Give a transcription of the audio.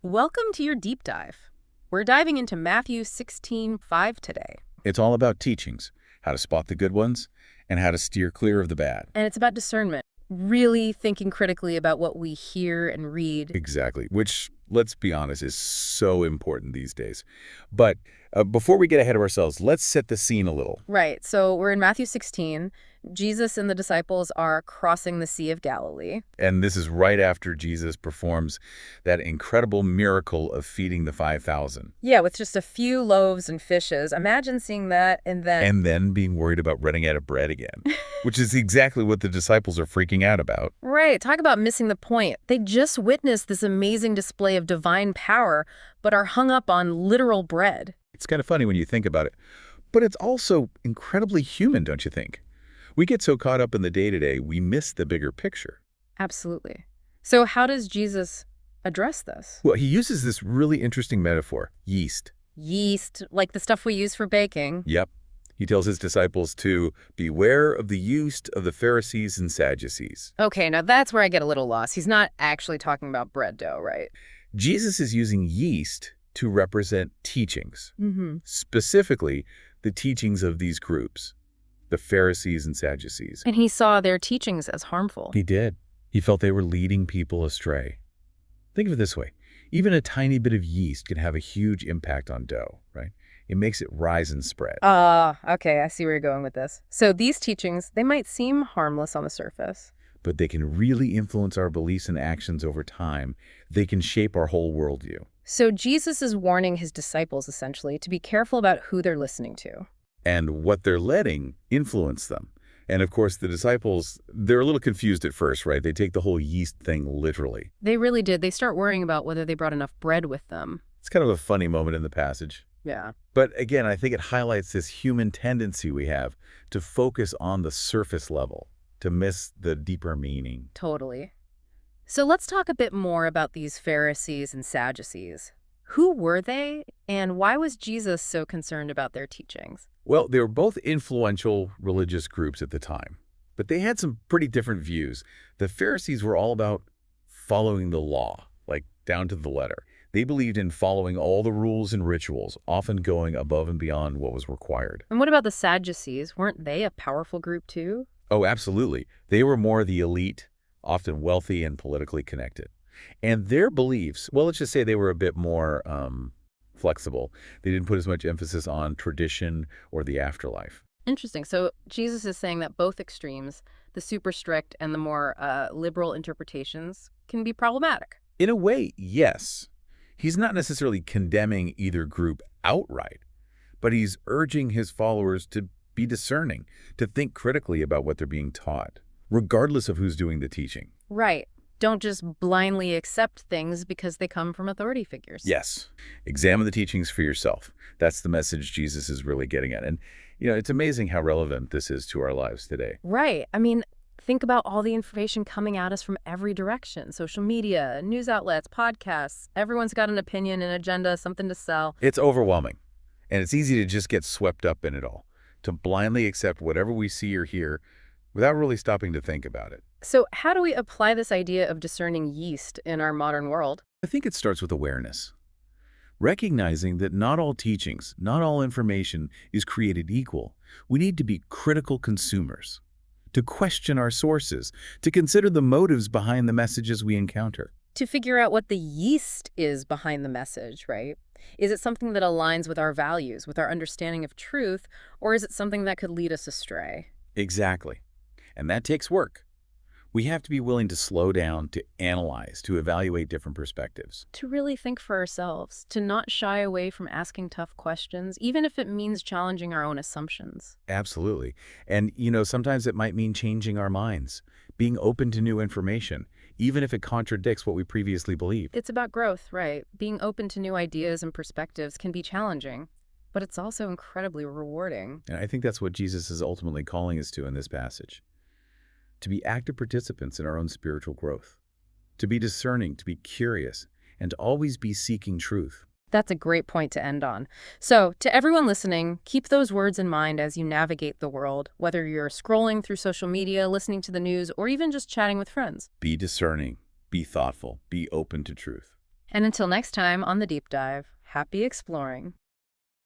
Welcome to your deep dive. We're diving into Matthew 16:5 today, It's all about teachings, how to spot the good ones, and how to steer clear of the bad. and it's about discernment, really thinking critically about what we hear and read. Exactly, which, let's be honest, is so important these days. But before we get ahead of ourselves, let's set the scene a little. Right, so we're in Matthew 16. Jesus and the disciples are crossing the Sea of Galilee. And this is right after Jesus performs that incredible miracle of feeding the 5,000. Yeah, with just a few loaves and fishes. Imagine seeing that and then... And then being worried about running out of bread again, which is exactly what the disciples are freaking out about. Right, talk about missing the point. They just witnessed this amazing display of divine power, but are hung up on literal bread. It's kind of funny when you think about it. But it's also incredibly human, don't you think? We get so caught up in the day-to-day, we miss the bigger picture. Absolutely. So how does Jesus address this? Well, he uses this really interesting metaphor, yeast. Yeast, like the stuff we use for baking. Yep. He tells his disciples to beware of the yeast of the Pharisees and Sadducees. Okay, now that's where I get a little lost. He's not actually talking about bread dough, right? Jesus is using yeast to represent teachings, Mm-hmm. specifically the teachings of these groups, the Pharisees and Sadducees. And he saw their teachings as harmful. He did. He felt they were leading people astray. Think of it this way. Even a tiny bit of yeast can have a huge impact on dough, right? It makes it rise and spread. Okay, I see where you're going with this. So these teachings, they might seem harmless on the surface. But they can really influence our beliefs and actions over time. They can shape our whole worldview. So Jesus is warning his disciples, essentially, to be careful about who they're listening to. And what they're letting influence them. And of course, the disciples, they're a little confused at first, right? They take the whole yeast thing literally. They really did. They start worrying about whether they brought enough bread with them. It's kind of a funny moment in the passage. Yeah. But again, I think it highlights this human tendency we have to focus on the surface level, to miss the deeper meaning. Totally. So let's talk a bit more about these Pharisees and Sadducees. Who were they, and why was Jesus so concerned about their teachings? Well, they were both influential religious groups at the time, but they had some pretty different views. The Pharisees were all about following the law, like down to the letter. They believed in following all the rules and rituals, often going above and beyond what was required. And what about the Sadducees? Weren't they a powerful group too? Oh, absolutely. They were more the elite, often wealthy and politically connected. And their beliefs, well, let's just say they were a bit more flexible. They didn't put as much emphasis on tradition or the afterlife. Interesting. So Jesus is saying that both extremes, the super strict and the more liberal interpretations, can be problematic. In a way, yes. He's not necessarily condemning either group outright, but he's urging his followers to be discerning, to think critically about what they're being taught, regardless of who's doing the teaching. Right. Don't just blindly accept things because they come from authority figures. Yes. Examine the teachings for yourself. That's the message Jesus is really getting at. And, it's amazing how relevant this is to our lives today. Right. I mean, think about all the information coming at us from every direction. Social media, news outlets, podcasts. Everyone's got an opinion, an agenda, something to sell. It's overwhelming. And it's easy to just get swept up in it all, to blindly accept whatever we see or hear without really stopping to think about it. So how do we apply this idea of discerning yeast in our modern world? I think it starts with awareness. Recognizing that not all teachings, not all information is created equal. We need to be critical consumers, to question our sources, to consider the motives behind the messages we encounter. To figure out what the yeast is behind the message, right? Is it something that aligns with our values, with our understanding of truth, or is it something that could lead us astray? Exactly. And that takes work. We have to be willing to slow down, to analyze, to evaluate different perspectives. To really think for ourselves, to not shy away from asking tough questions, even if it means challenging our own assumptions. Absolutely. And, sometimes it might mean changing our minds, being open to new information, even if it contradicts what we previously believed. It's about growth, right? Being open to new ideas and perspectives can be challenging, but it's also incredibly rewarding. And I think that's what Jesus is ultimately calling us to in this passage. To be active participants in our own spiritual growth, to be discerning, to be curious, and to always be seeking truth. That's a great point to end on. So, to everyone listening, keep those words in mind as you navigate the world, whether you're scrolling through social media, listening to the news, or even just chatting with friends. Be discerning, be thoughtful, be open to truth. And until next time on The Deep Dive, happy exploring.